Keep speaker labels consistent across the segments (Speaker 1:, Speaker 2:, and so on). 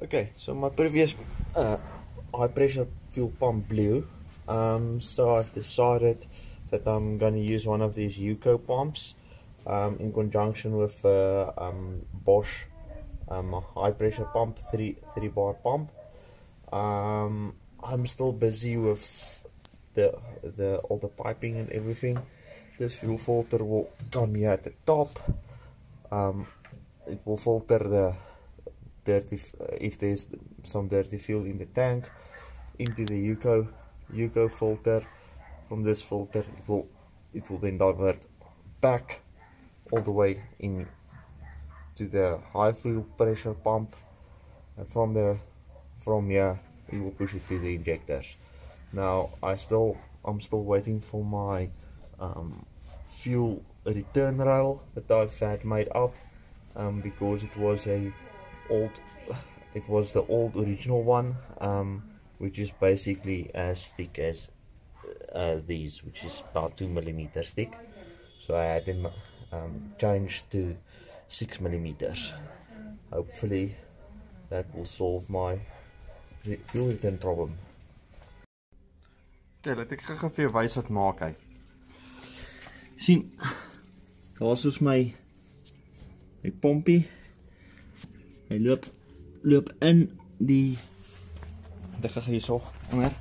Speaker 1: Okay, so my previous high pressure fuel pump blew, so I've decided that I'm going to use one of these UCO pumps in conjunction with Bosch high pressure pump, 3 bar pump. I'm still busy with all the piping and everything. This fuel filter will come here at the top. It will filter the dirty, if there's some dirty fuel in the tank, into the UCO filter. From this filter it will then divert back all the way in to the high fuel pressure pump, and from here we will push it to the injectors. Now I'm still waiting for my fuel return rail that I've had made up, because it was the old original one, which is basically as thick as these, which is about 2 millimeters thick. So I had them changed to 6 millimeters. Hopefully that will solve my fuel return problem. Okay, laat ek gou vir jou wys wat maak hy. Sien, daar is my pompie. Hy loop in die, ek gaan hierso onder.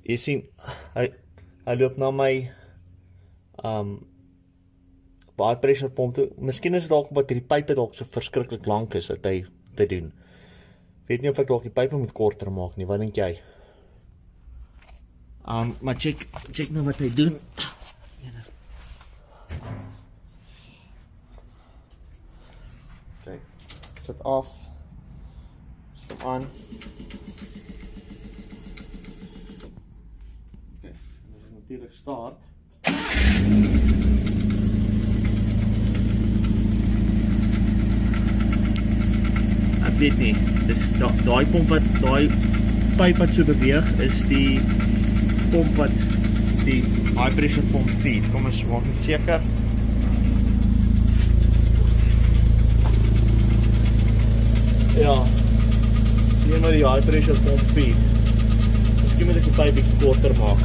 Speaker 1: Jy sien, hy loop na my high pressure pomp toe. Miskien is dit dalk omdat hierdie pype dalk so verskriklik lank is dat hy dit doen. Weet nie of ek dalk die pype moet korter maak nie, wat dink jy? Maar check nou wat hy doen. Okay, sit af, sit aan. Okay, dit is natuurlijk start. Ek weet nie, dis daai pomp wat, daai pyp wat so beweeg, is die pomp wat die high pressure pomp feed. Kom ons maak net seker. Ja, sien maar die high pressure pomp feed. Miskien moet ek die pyp bietjie korter maak.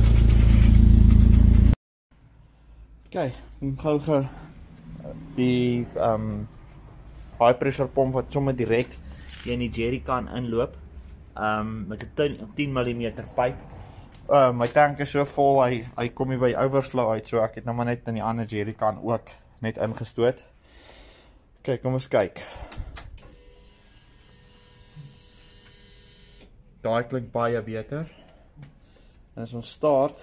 Speaker 1: Okay, kom gou die high pressure pomp wat sommer direk in die jerrycan inloop, met 'n 10 mm pyp. My tank is so vol, hy kom hier by overflow uit, so ek het nou maar net in die ander jerrycan ook net ingestoot. Okay, kom ons kyk. Daai klink baie beter. En as ons start,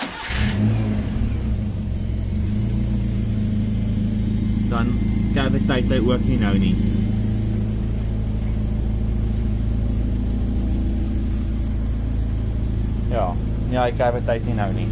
Speaker 1: dan caviteit hy ook nie nou nie. Ja, hy caviteit nie nou nie.